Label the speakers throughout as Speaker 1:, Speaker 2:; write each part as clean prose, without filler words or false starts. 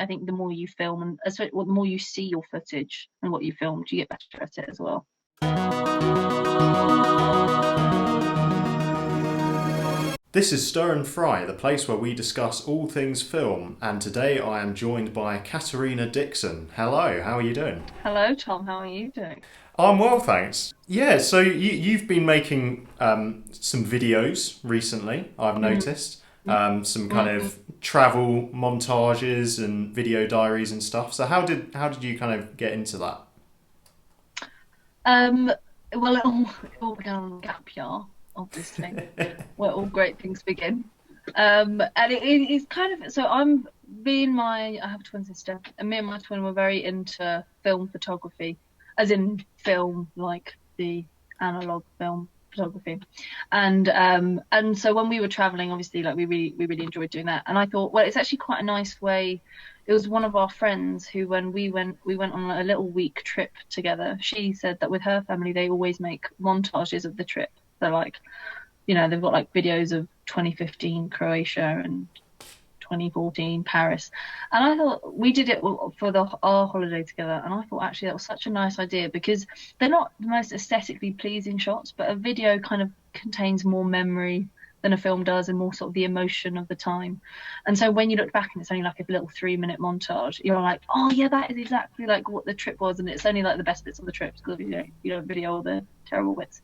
Speaker 1: I think the more you film, and especially the more you see your footage and what you filmed, you get better at it as well.
Speaker 2: This is Stir and Fry, the place where we discuss all things film, and today I am joined by Caterina Dixon. Hello, how are you doing?
Speaker 1: Hello, Tom. How are you doing?
Speaker 2: I'm well, thanks. Yeah, so you've been making some videos recently, I've
Speaker 1: Mm,
Speaker 2: noticed.
Speaker 1: mm,
Speaker 2: Some kind
Speaker 1: mm.
Speaker 2: of travel montages and video diaries and stuff. So how did you kind of get into that?
Speaker 1: Um, well, it all began on the gap year, obviously, where all great things begin. And it is kind of so. I have a twin sister, and me and my twin were very into film photography, as in film, like the analog film photography. And so when we were traveling, obviously, like we really enjoyed doing that. And I thought, well, it's actually quite a nice way. It was one of our friends who, when we went on a little week trip together. She said that with her family, they always make montages of the trip. They're like, they've got like videos of 2015 Croatia and 2014 Paris. And I thought we did it for our holiday together. And I thought actually that was such a nice idea because they're not the most aesthetically pleasing shots, but a video kind of contains more memory than a film does and more sort of the emotion of the time. And so when you look back and it's only like a little 3 minute montage, you're like, oh yeah, that is exactly like what the trip was. And it's only like the best bits of the trip because you don't video all the terrible bits.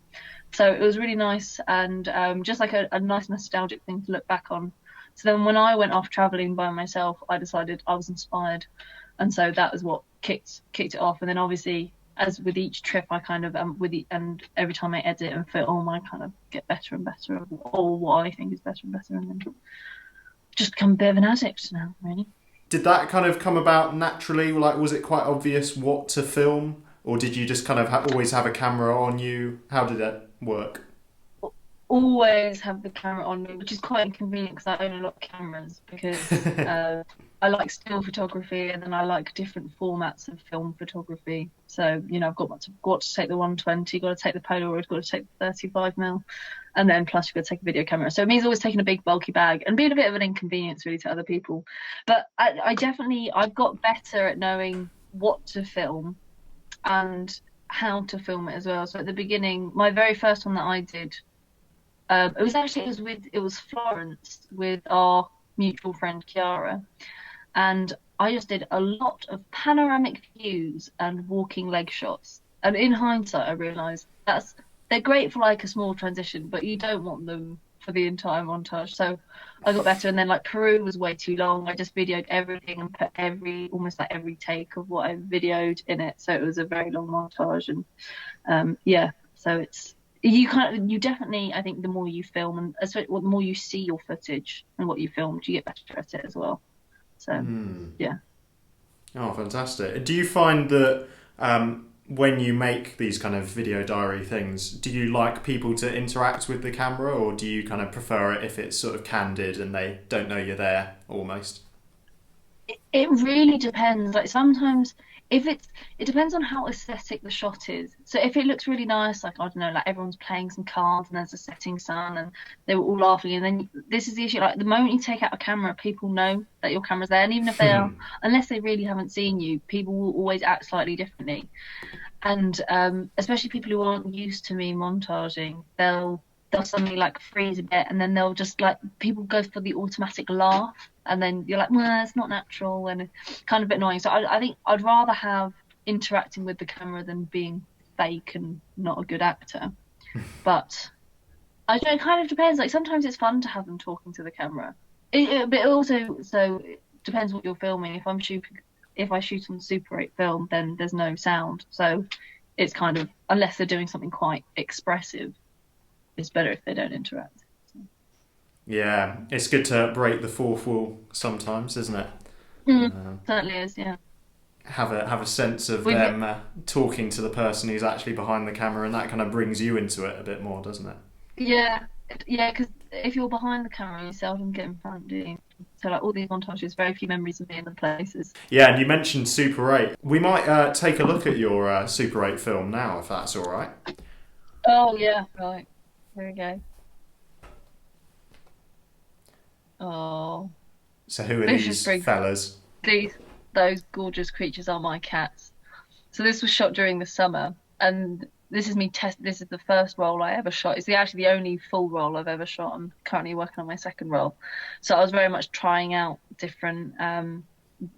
Speaker 1: So it was really nice and just like a nice nostalgic thing to look back on. So then when I went off traveling by myself, I decided I was inspired. And so that was what kicked it off. And then obviously, as with each trip, I kind of and every time I edit and film, I kind of get better and better at all what I think is better and better, and then just become a bit of an addict now, really.
Speaker 2: Did that kind of come about naturally? Like, was it quite obvious what to film, or did you just kind of always have a camera on you? How did that work?
Speaker 1: Always have the camera on me, which is quite inconvenient because I own a lot of cameras because I like still photography and then I like different formats of film photography. So, I've got to take the 120, got to take the Polaroid, got to take the 35 mm, and then plus you've got to take a video camera. So it means always taking a big bulky bag and being a bit of an inconvenience really to other people. But I've got better at knowing what to film and how to film it as well. So at the beginning, my very first one that I did it was Florence with our mutual friend Chiara, and I just did a lot of panoramic views and walking leg shots. And in hindsight, I realised they're great for like a small transition, but you don't want them for the entire montage. So I got better, and then like Peru was way too long. I just videoed everything and put almost like every take of what I videoed in it. So it was a very long montage, and yeah, so you definitely, I think the more you film and especially the more you see your footage and what you filmed, you get better at it as well. So yeah.
Speaker 2: Oh, fantastic. Do you find that when you make these kind of video diary things, do you like people to interact with the camera, or do you kind of prefer it if it's sort of candid and they don't know you're there almost?
Speaker 1: It really depends. Like sometimes if it depends on how aesthetic the shot is. So if it looks really nice, like I don't know, like everyone's playing some cards and there's a setting sun and they were all laughing, and then this is the issue. Like the moment you take out a camera, people know that your camera's there, and even if they are, unless they really haven't seen you, people will always act slightly differently. And especially people who aren't used to me montaging, they'll suddenly like freeze a bit, and then they'll just like people go for the automatic laugh, and then you're like, well, it's not natural, and it's kind of a bit annoying. So I think I'd rather have interacting with the camera than being fake and not a good actor. But I don't know, it kind of depends. Like sometimes it's fun to have them talking to the camera. But it also it depends what you're filming. If I shoot on Super 8 film, then there's no sound. So it's kind of, unless they're doing something quite expressive, it's better if they don't interact. So.
Speaker 2: Yeah, it's good to break the fourth wall sometimes, isn't it?
Speaker 1: Certainly is, yeah.
Speaker 2: Have a sense of
Speaker 1: We've
Speaker 2: them talking to the person who's actually behind the camera, and that kind of brings you into it a bit more, doesn't it?
Speaker 1: Yeah, yeah, because if you're behind the camera, you seldom get in front, do you? So like all these montages, very few memories of being in the places.
Speaker 2: Yeah, and you mentioned Super 8. We might take a look at your Super 8 film now, if that's all right.
Speaker 1: Oh yeah, right. There we go. Oh,
Speaker 2: So who are
Speaker 1: Vicious
Speaker 2: these
Speaker 1: Briggs.
Speaker 2: fellas?
Speaker 1: These those gorgeous creatures are my cats. So this was shot during the summer, and this is me test. This is the first role I ever shot. It's actually the only full role I've ever shot. I'm currently working on my second role, so I was very much trying out different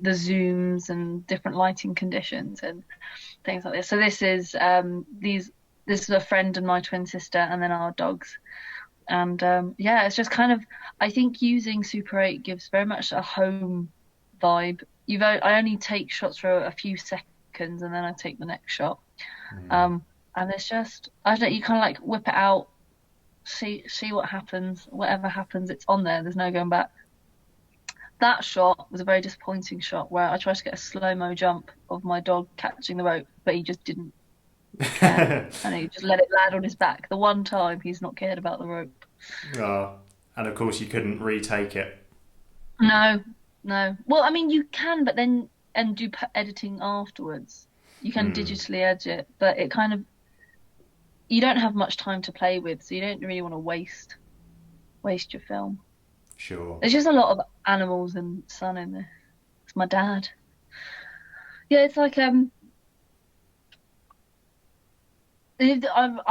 Speaker 1: the zooms and different lighting conditions and things like this. So this is these. This is a friend and my twin sister, and then our dogs. And yeah, it's just kind of, I think using Super 8 gives very much a home vibe. I only take shots for a few seconds and then I take the next shot.
Speaker 2: Mm.
Speaker 1: And it's just, I don't know, you kind of like whip it out, see what happens. Whatever happens, it's on there. There's no going back. That shot was a very disappointing shot where I tried to get a slow-mo jump of my dog catching the rope, but he just didn't care. And he just let it land on his back. The one time he's not cared about the rope.
Speaker 2: Oh, and of course you couldn't retake it.
Speaker 1: No, no. Well, I mean, you can, but then and do editing afterwards. You can
Speaker 2: Mm.
Speaker 1: digitally edit it, but it kind of you don't have much time to play with, so you don't really want to waste your film.
Speaker 2: Sure.
Speaker 1: There's just a lot of animals and sun in there. It's my dad. Yeah, it's like I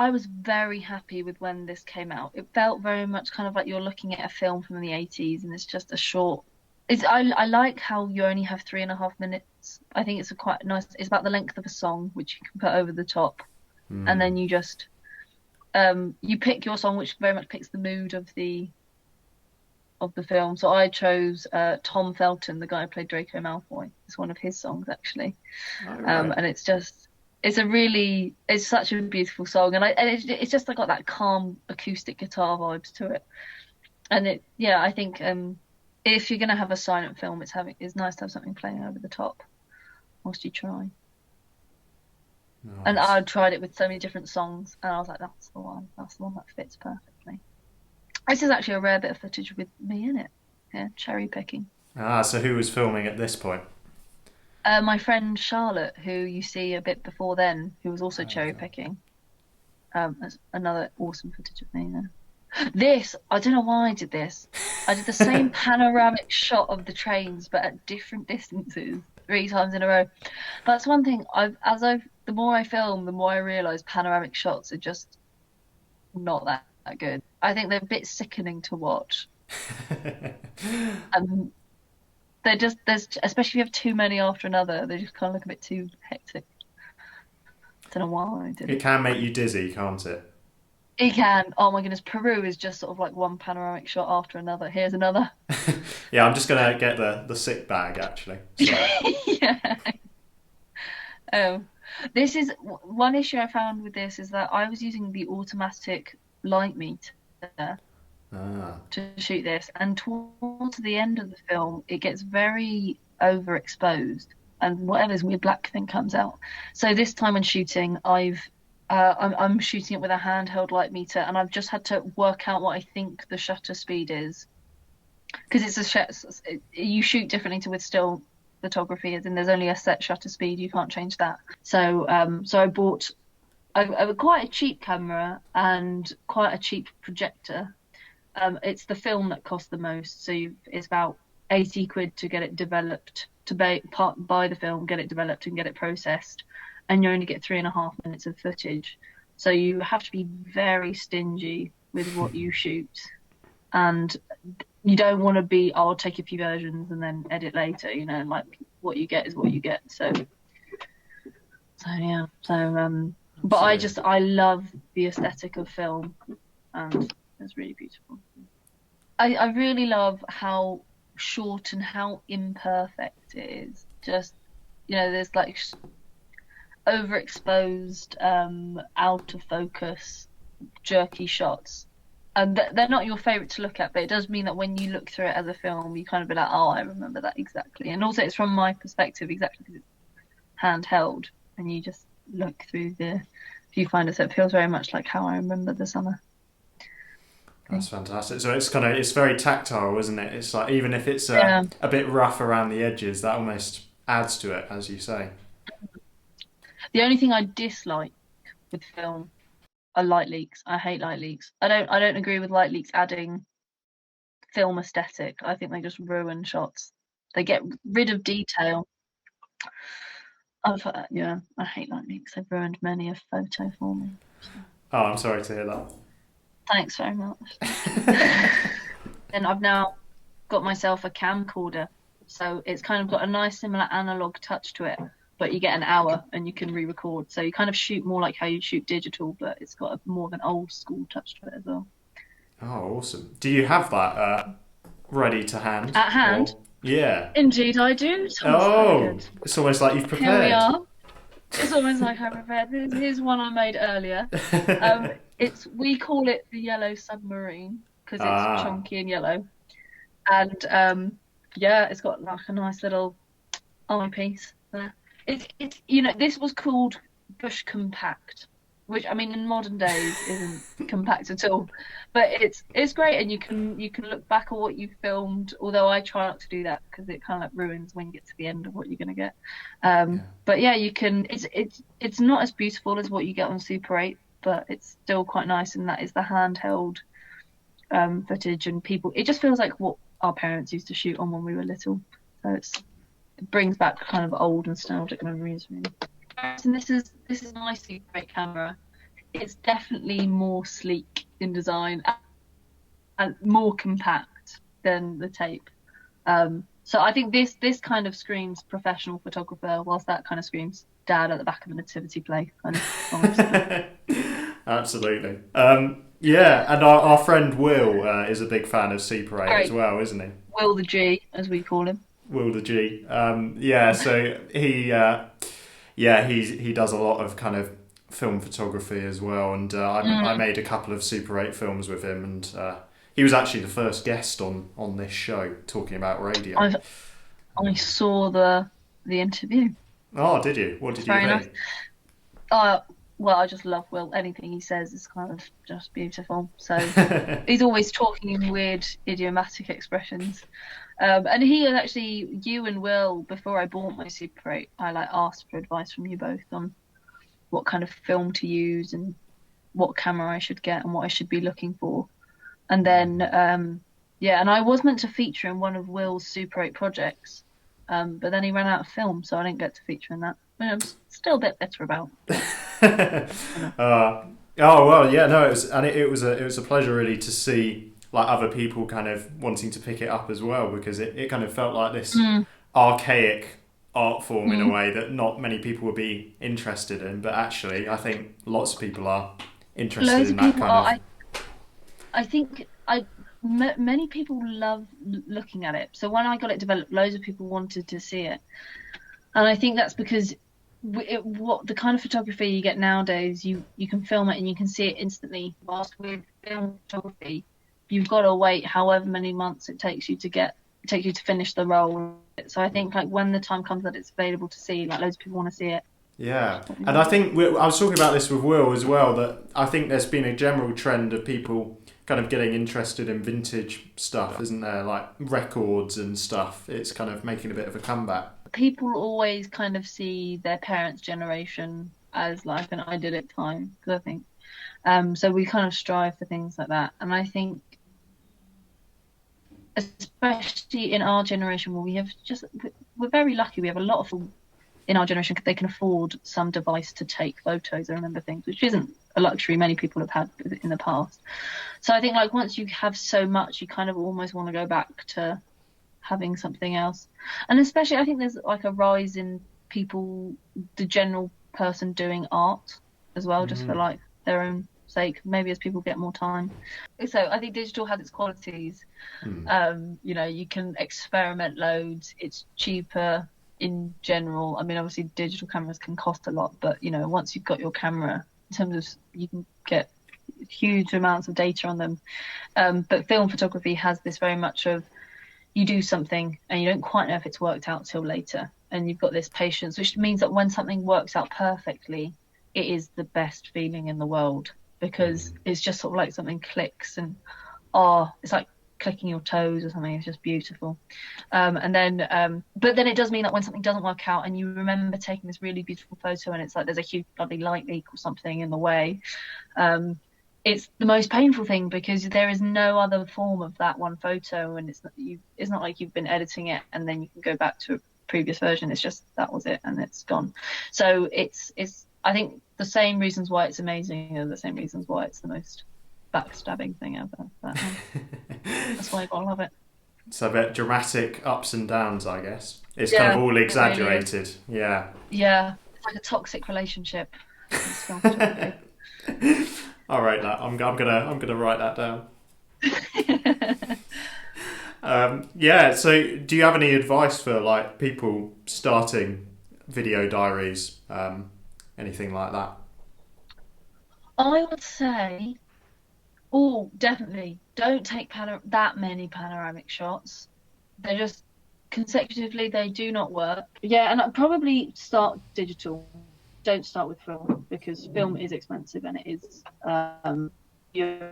Speaker 1: was very happy with when this came out. It felt very much kind of like you're looking at a film from the 80s and it's just a short. I like how you only have 3.5 minutes. I think it's a quite nice. It's about the length of a song, which you can put over the top, and
Speaker 2: Mm.
Speaker 1: then you just you pick your song, which very much picks the mood of the film. So I chose Tom Felton, the guy who played Draco Malfoy. It's one of his songs actually.
Speaker 2: Oh, right.
Speaker 1: And it's such a beautiful song, and it's just like got that calm acoustic guitar vibes to it. And yeah, I think if you're gonna have a silent film, it's nice to have something playing over the top whilst you try. And
Speaker 2: Nice.
Speaker 1: I tried it with so many different songs, and I was like, that's the one. That's the one that fits perfectly. This is actually a rare bit of footage with me in it. Yeah, cherry picking.
Speaker 2: Ah, so who was filming at this point?
Speaker 1: My friend Charlotte, who you see a bit before then, who was also cherry
Speaker 2: Okay.
Speaker 1: picking. That's another awesome footage of me there. This, I don't know why I did this. I did the same panoramic shot of the trains, but at different distances, 3 times in a row. That's one thing the more I film, the more I realize panoramic shots are just not that good. I think they're a bit sickening to watch. And especially if you have too many after another, they just kind of look a bit too hectic. Don't know why I did
Speaker 2: It
Speaker 1: it.
Speaker 2: can make you dizzy, can't it?
Speaker 1: It can. Oh my goodness, Peru is just sort of like one panoramic shot after another. Here's another.
Speaker 2: Yeah, I'm just gonna get the sick bag actually. Sorry.
Speaker 1: Yeah. Um, this is one issue I found with this is that I was using the automatic light meter
Speaker 2: Ah.
Speaker 1: to shoot this, and towards the end of the film, it gets very overexposed, and whatever this weird black thing comes out. So this time when shooting, I'm shooting it with a handheld light meter, and I've just had to work out what I think the shutter speed is because you shoot differently to with still photography, as in there's only a set shutter speed, you can't change that. So I bought quite a cheap camera and quite a cheap projector. It's the film that costs the most, so it's about 80 quid to get it developed, to buy the film, get it developed, and get it processed, and you only get 3.5 minutes of footage. So you have to be very stingy with what you shoot, and you don't want to be, oh, I'll take a few versions and then edit later. Like what you get is what you get. So yeah. But
Speaker 2: Absolutely.
Speaker 1: I love the aesthetic of film, and it's really beautiful. I really love how short and how imperfect it is. Just, there's like overexposed, out of focus, jerky shots. And they're not your favorite to look at, but it does mean that when you look through it as a film, you kind of be like, oh, I remember that exactly. And also, it's from my perspective exactly because it's handheld, and you just look through the viewfinder, so it feels very much like how I remember the summer.
Speaker 2: That's fantastic. So it's very tactile, isn't it? It's like even if it's
Speaker 1: Yeah.
Speaker 2: a bit rough around the edges, that almost adds to it, as you say.
Speaker 1: The only thing I dislike with film are light leaks. I hate light leaks. I don't agree with light leaks adding film aesthetic. I think they just ruin shots. They get rid of detail. Yeah, I hate lightning because they've ruined many a photo for me. So,
Speaker 2: Oh, I'm sorry to hear that.
Speaker 1: thanks very much. Thank you. And I've now got myself a camcorder, so it's kind of got a nice similar analog touch to it, but you get an hour and you can re-record. So you kind of shoot more like how you shoot digital, but it's got more of an old school touch to it as well.
Speaker 2: Oh, awesome. Do you have that ready to hand?
Speaker 1: At hand,
Speaker 2: Or yeah.
Speaker 1: indeed I do, Thomas
Speaker 2: Oh,
Speaker 1: Thorogood.
Speaker 2: it's almost like you've
Speaker 1: Here we
Speaker 2: prepared.
Speaker 1: are. It's almost like I prepared. Here's one I made earlier. We call it the yellow submarine because it's
Speaker 2: Ah,
Speaker 1: chunky and yellow, and yeah, it's got like a nice little eyepiece there. It's this was called bush compact, which I mean in modern days isn't compact at all, but it's great, and you can look back at what you filmed. Although I try not to do that because it kind of like ruins when you get to the end of what you're gonna get.
Speaker 2: yeah.
Speaker 1: But yeah, you can. It's not as beautiful as what you get on Super 8, but it's still quite nice, and that is the handheld footage and people. It just feels like what our parents used to shoot on when we were little. So it brings back kind of old nostalgic memories, really. And this is my Super 8 camera. It's definitely more sleek in design and more compact than the tape. So I think this kind of screams professional photographer, whilst that kind of screams dad at the back of a nativity play kind of vibes.
Speaker 2: Absolutely. Yeah, and our friend Will is a big fan of Super 8 as
Speaker 1: Great.
Speaker 2: well, isn't he?
Speaker 1: Will the G, as we call him.
Speaker 2: Will the G. Yeah, so he does a lot of kind of film photography as well, and I
Speaker 1: Mm.
Speaker 2: made a couple of Super 8 films with him, and he was actually the first guest on this show talking about radio.
Speaker 1: I saw the interview.
Speaker 2: Oh, did you? What
Speaker 1: It's
Speaker 2: did you
Speaker 1: very nice.
Speaker 2: think?
Speaker 1: Uh, well, I just love Will. Anything he says is kind of just beautiful. So he's always talking in weird idiomatic expressions. And he had actually, you and Will, before I bought my Super 8, I like asked for advice from you both on what kind of film to use and what camera I should get and what I should be looking for. And then, yeah, and I was meant to feature in one of Will's Super 8 projects, but then he ran out of film, so I didn't get to feature in that. Which I'm still a bit bitter about. You know.
Speaker 2: Oh well, yeah, no, it was a pleasure really to see like other people kind of wanting to pick it up as well because it kind of felt like this
Speaker 1: Mm,
Speaker 2: archaic art form in a
Speaker 1: mm.
Speaker 2: way that not many people would be interested in, but actually I think lots of people are interested
Speaker 1: Loads
Speaker 2: in
Speaker 1: of
Speaker 2: that
Speaker 1: people
Speaker 2: kind
Speaker 1: are.
Speaker 2: of.
Speaker 1: I think many people love looking at it. So when I got it developed, loads of people wanted to see it, and I think that's because what the kind of photography you get nowadays, you can film it and you can see it instantly. Whilst with film photography, you've got to wait however many months it takes you to finish the roll. So I think like when the time comes that it's available to see, like loads of people want to see it.
Speaker 2: Yeah,
Speaker 1: What we
Speaker 2: and I
Speaker 1: want.
Speaker 2: think I was talking about this with Will as well. That I think there's been a general trend of people kind of getting interested in vintage stuff, isn't there? Like records and stuff. It's kind of making a bit of a comeback.
Speaker 1: People always kind of see their parents' generation as like an idyllic time because I think so we kind of strive for things like that, and I think especially in our generation where we're very lucky. We have a lot of people in our generation they can afford some device to take photos and remember things, which isn't a luxury many people have had in the past. So I think like once you have so much, you kind of almost want to go back to having something else. And especially I think there's like a rise in people, the general person doing art as well, just for
Speaker 2: Mm.
Speaker 1: like their own sake, maybe as people get more time. So I think digital has its qualities.
Speaker 2: Mm.
Speaker 1: You can experiment loads. It's cheaper in general. I mean, obviously digital cameras can cost a lot, but once you've got your camera, in terms of you can get huge amounts of data on them. But film photography has this very much of you do something and you don't quite know if it's worked out till later, and you've got this patience, which means that when something works out perfectly, it is the best feeling in the world because it's just sort of like something clicks and it's like clicking your toes or something. It's just beautiful. But then it does mean that when something doesn't work out and you remember taking this really beautiful photo and it's like there's a huge bloody light leak or something in the way, it's the most painful thing because there is no other form of that one photo, and it's not like you've been editing it and then you can go back to previous version. It's just that was it and it's gone. So it's I think the same reasons why it's amazing are the same reasons why it's the most backstabbing thing ever. But that's why I love it.
Speaker 2: It's a bit dramatic ups and downs, I guess. It's kind of
Speaker 1: Yeah,
Speaker 2: all
Speaker 1: it really is.
Speaker 2: exaggerated. Yeah.
Speaker 1: Yeah, it's like a toxic relationship. This film photography.
Speaker 2: I'll write that. I'm gonna write that down. Yeah. So, do you have any advice for like people starting video diaries? Anything like that?
Speaker 1: I would say, oh, definitely don't take that many panoramic shots. They're just consecutively, they do not work. Yeah, and I'd probably start digital. Don't start with film because film is expensive and it is your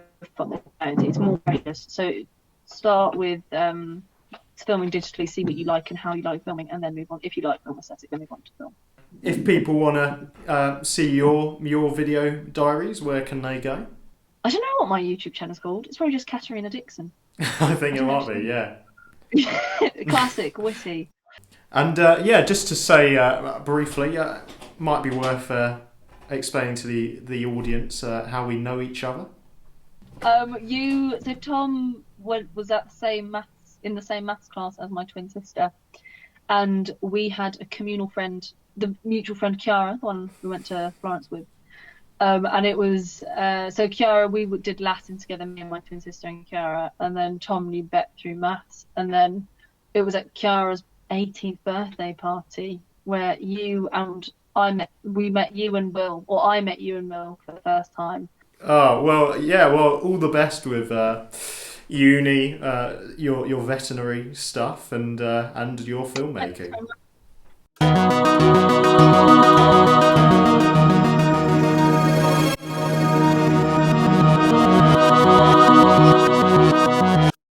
Speaker 1: it's more precious. So start with filming digitally, see what you like and how you like filming, and then move on. If you like film aesthetic, then move on to film.
Speaker 2: If people want to see your video diaries, where can they go?
Speaker 1: I don't know what my YouTube channel is called. It's probably just Caterina Dixon.
Speaker 2: I think
Speaker 1: I
Speaker 2: it
Speaker 1: don't
Speaker 2: might be.
Speaker 1: actually.
Speaker 2: Yeah.
Speaker 1: Classic, witty.
Speaker 2: And yeah, just to say briefly, might be worth explaining to the audience how we know each other.
Speaker 1: So Tom was at the same maths class as my twin sister, and we had a communal friend, the mutual friend Chiara, the one we went to Florence with. And it was so Chiara, we did Latin together, me and my twin sister and Chiara, and then Tom knew Bet through maths, and then it was at Chiara's 18th birthday party where we met you and Will, or I met you and Will for the first time.
Speaker 2: Oh well, yeah. Well, all the best with uni, your veterinary stuff, and your
Speaker 1: Thanks
Speaker 2: filmmaking.
Speaker 1: very much.